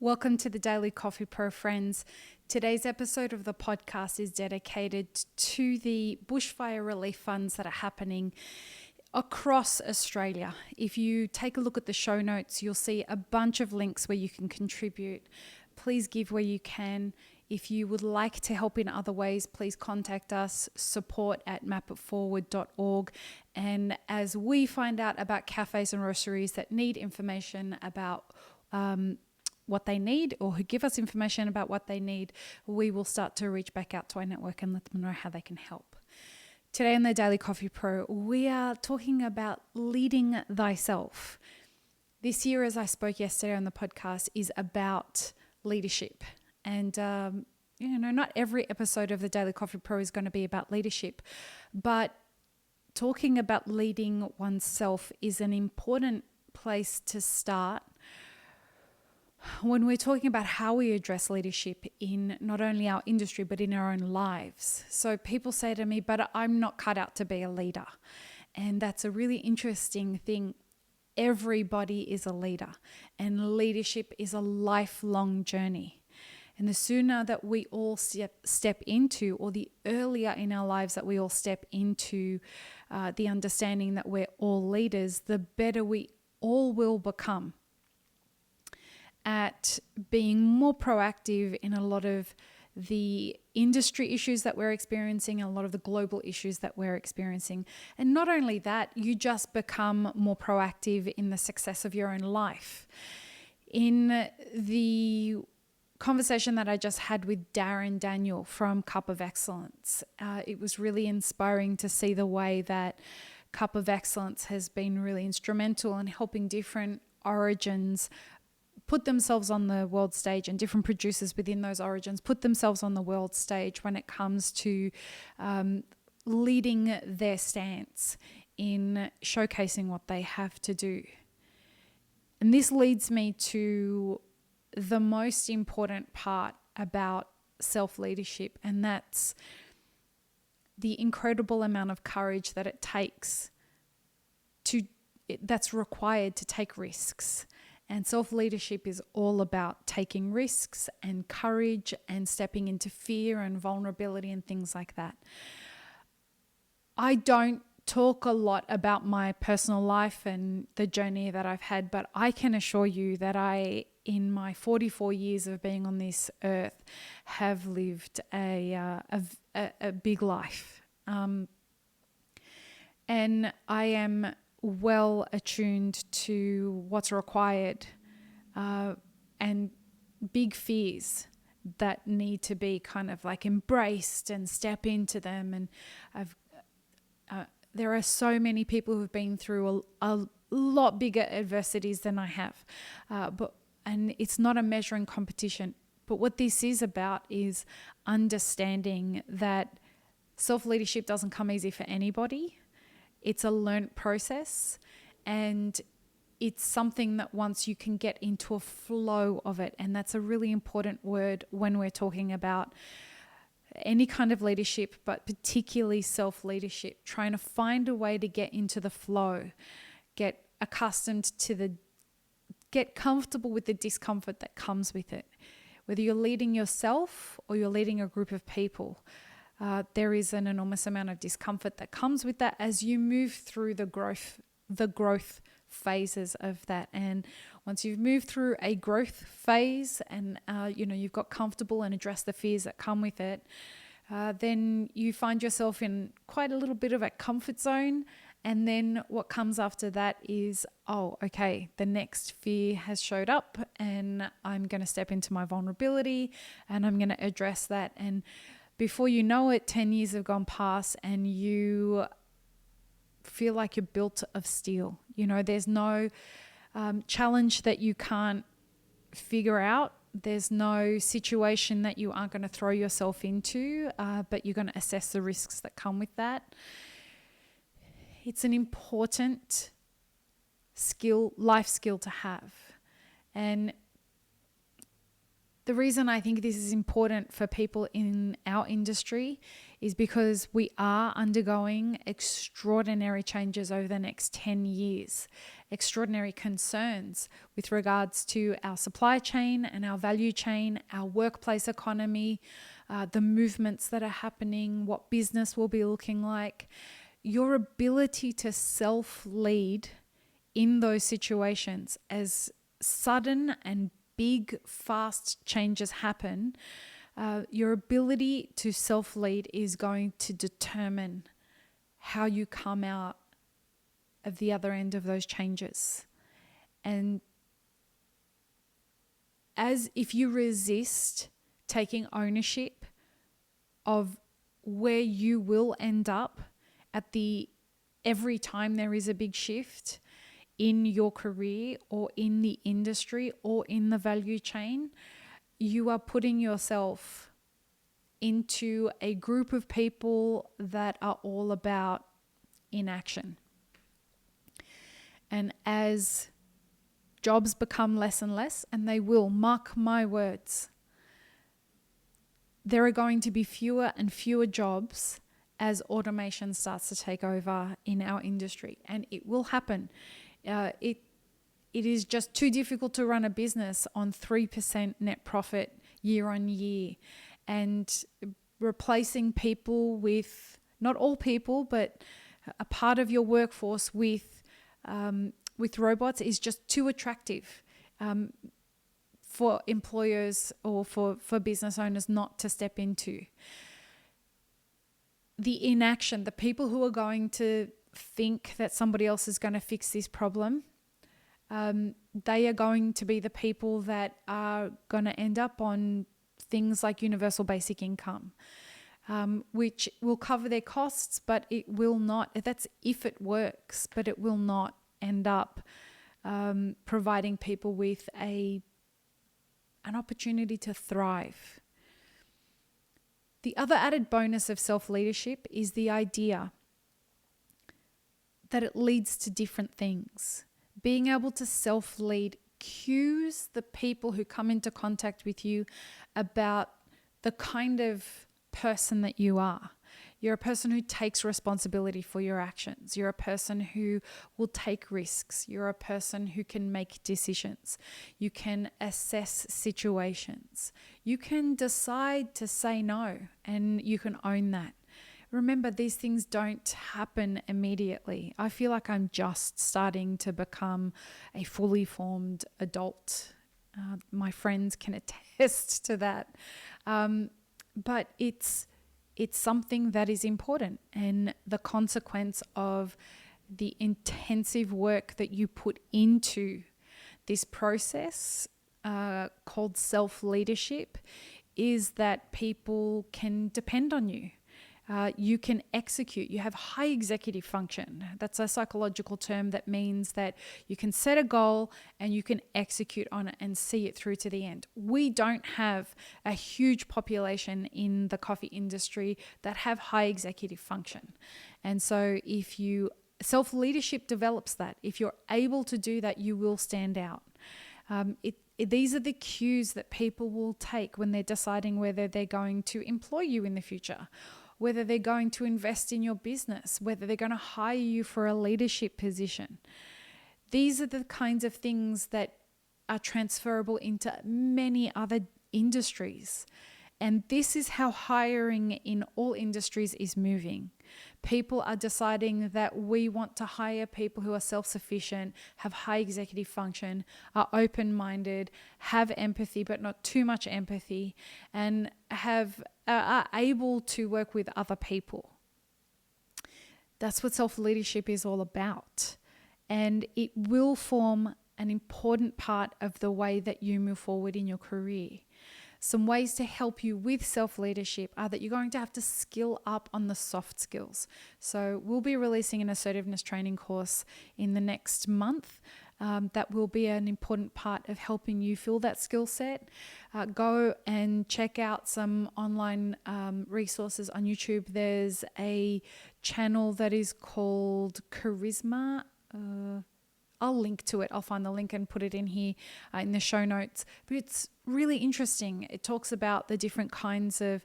Welcome to the Daily Coffee Pro, friends. Today's episode of the podcast is dedicated to the bushfire relief funds that are happening across Australia. If you take a look at the show notes, you'll see a bunch of links where you can contribute. Please give where you can. If you would like to help in other ways, please contact us, support@mapitforward.org. And as we find out about cafes and roasteries that need information about what they need, or who give us information about what they need, we will start to reach back out to our network and let them know how they can help. Today on the Daily Coffee Pro, we are talking about leading thyself. This year, as I spoke yesterday on the podcast, is about leadership. And, not every episode of the Daily Coffee Pro is going to be about leadership, but talking about leading oneself is an important place to start when we're talking about how we address leadership in not only our industry, but in our own lives. So people say to me, but I'm not cut out to be a leader. And that's a really interesting thing. Everybody is a leader, and leadership is a lifelong journey. And the sooner that we all step into, or the earlier in our lives that we all step into the understanding that we're all leaders, the better we all will become at being more proactive in a lot of the industry issues that we're experiencing, and a lot of the global issues that we're experiencing. And not only that, you just become more proactive in the success of your own life. In the conversation that I just had with Darren Daniel from Cup of Excellence, it was really inspiring to see the way that Cup of Excellence has been really instrumental in helping different origins put themselves on the world stage, and different producers within those origins put themselves on the world stage when it comes to leading their stance in showcasing what they have to do. And this leads me to the most important part about self-leadership, and that's the incredible amount of courage that it takes that's required to take risks. And self-leadership is all about taking risks and courage and stepping into fear and vulnerability and things like that. I don't talk a lot about my personal life and the journey that I've had, but I can assure you that in my 44 years of being on this earth, have lived a big life. And I am well attuned to what's required and big fears that need to be kind of like embraced and step into them. And there are so many people who've been through a lot bigger adversities than I have, and it's not a measuring competition. But what this is about is understanding that self-leadership doesn't come easy for anybody. It's a learnt process, and it's something that once you can get into a flow of it, and that's a really important word when we're talking about any kind of leadership, but particularly self-leadership, trying to find a way to get into the flow, get comfortable with the discomfort that comes with it. Whether you're leading yourself or you're leading a group of people, there is an enormous amount of discomfort that comes with that as you move through the growth phases of that. And once you've moved through a growth phase and you've got comfortable and addressed the fears that come with it, then you find yourself in quite a little bit of a comfort zone. And then what comes after that is, the next fear has showed up, and I'm going to step into my vulnerability and I'm going to address that. And before you know it, 10 years have gone past and you feel like you're built of steel. There's no challenge that you can't figure out. There's no situation that you aren't going to throw yourself into, but you're going to assess the risks that come with that. It's an important life skill to have. And The reason I think this is important for people in our industry is because we are undergoing extraordinary changes over the next 10 years, extraordinary concerns with regards to our supply chain and our value chain, our workplace economy, the movements that are happening, what business will be looking like. Your ability to self-lead in those situations, as sudden and big, fast changes happen, your ability to self-lead is going to determine how you come out of the other end of those changes. And as if you resist taking ownership of where you will end up every time there is a big shift in your career or in the industry or in the value chain, you are putting yourself into a group of people that are all about inaction. And as jobs become less and less, and they will, mark my words, there are going to be fewer and fewer jobs as automation starts to take over in our industry. And it will happen. It is just too difficult to run a business on 3% net profit year on year, and replacing people with, not all people, but a part of your workforce with robots is just too attractive for employers or for business owners not to step into. The inaction, the people who are going to think that somebody else is going to fix this problem, they are going to be the people that are going to end up on things like universal basic income, which will cover their costs, but it will not, that's if it works, but it will not end up providing people with an opportunity to thrive. The other added bonus of self-leadership is the idea that it leads to different things. Being able to self-lead cues the people who come into contact with you about the kind of person that you are. You're a person who takes responsibility for your actions. You're a person who will take risks. You're a person who can make decisions. You can assess situations. You can decide to say no, and you can own that. Remember, these things don't happen immediately. I feel like I'm just starting to become a fully formed adult. My friends can attest to that. But it's something that is important, and the consequence of the intensive work that you put into this process called self-leadership is that people can depend on you. You can execute. You have high executive function. That's a psychological term that means that you can set a goal and you can execute on it and see it through to the end. We don't have a huge population in the coffee industry that have high executive function. And so if self-leadership develops that, if you're able to do that, you will stand out. These are the cues that people will take when they're deciding whether they're going to employ you in the future, whether they're going to invest in your business, whether they're going to hire you for a leadership position. These are the kinds of things that are transferable into many other industries. And this is how hiring in all industries is moving. People are deciding that we want to hire people who are self-sufficient, have high executive function, are open-minded, have empathy, but not too much empathy, and are able to work with other people. That's what self-leadership is all about. And it will form an important part of the way that you move forward in your career. Some ways to help you with self-leadership are that you're going to have to skill up on the soft skills. So we'll be releasing an assertiveness training course in the next month. That will be an important part of helping you fill that skill set. Go and check out some online resources on YouTube. There's a channel that is called Charisma. I'll link to it. I'll find the link and put it in here in the show notes. But it's really interesting. It talks about the different kinds of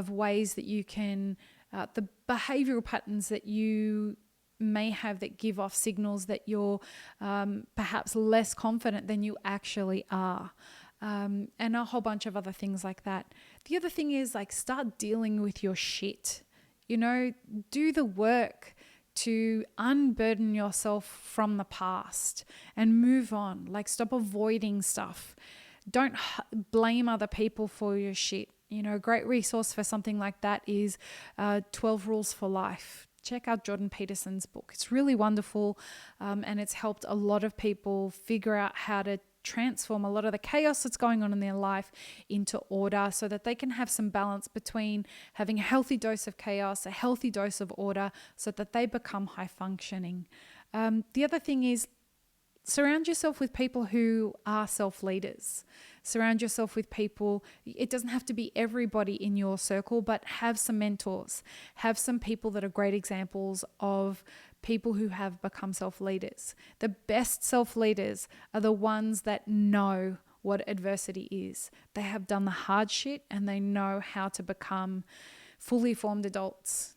ways that you can, the behavioral patterns that you may have that give off signals that you're perhaps less confident than you actually are. And a whole bunch of other things like that. The other thing is like start dealing with your shit. Do the work to unburden yourself from the past and move on. Like stop avoiding stuff. Don't blame other people for your shit. A great resource for something like that is 12 Rules for Life. Check out Jordan Peterson's book. It's really wonderful, and it's helped a lot of people figure out how to transform a lot of the chaos that's going on in their life into order so that they can have some balance between having a healthy dose of chaos, a healthy dose of order, so that they become high functioning. The other thing is surround yourself with people who are self-leaders. Surround yourself with people. It doesn't have to be everybody in your circle, but have some mentors. Have some people that are great examples of people who have become self-leaders. The best self-leaders are the ones that know what adversity is. They have done the hard shit and they know how to become fully formed adults.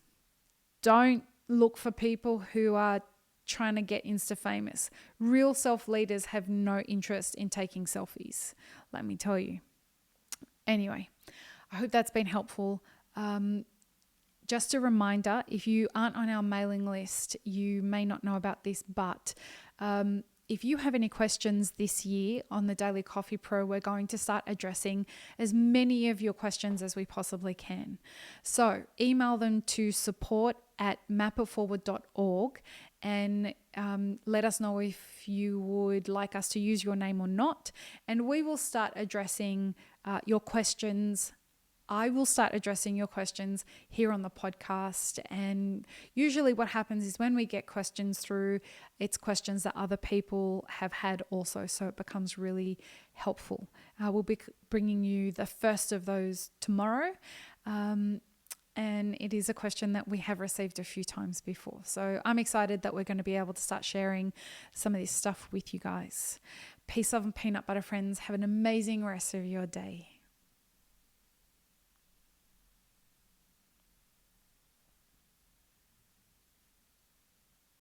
Don't look for people who are trying to get Insta famous. Real self-leaders have no interest in taking selfies, let me tell you. Anyway, I hope that's been helpful. Just a reminder, if you aren't on our mailing list, you may not know about this, but if you have any questions this year on the Daily Coffee Pro, we're going to start addressing as many of your questions as we possibly can. So email them to support@mapitforward.org and let us know if you would like us to use your name or not. And we will start addressing your questions. I will start addressing your questions here on the podcast. And usually what happens is when we get questions through, it's questions that other people have had also. So it becomes really helpful. We'll be bringing you the first of those tomorrow. And it is a question that we have received a few times before. So I'm excited that we're going to be able to start sharing some of this stuff with you guys. Peace, love, and peanut butter, friends. Have an amazing rest of your day.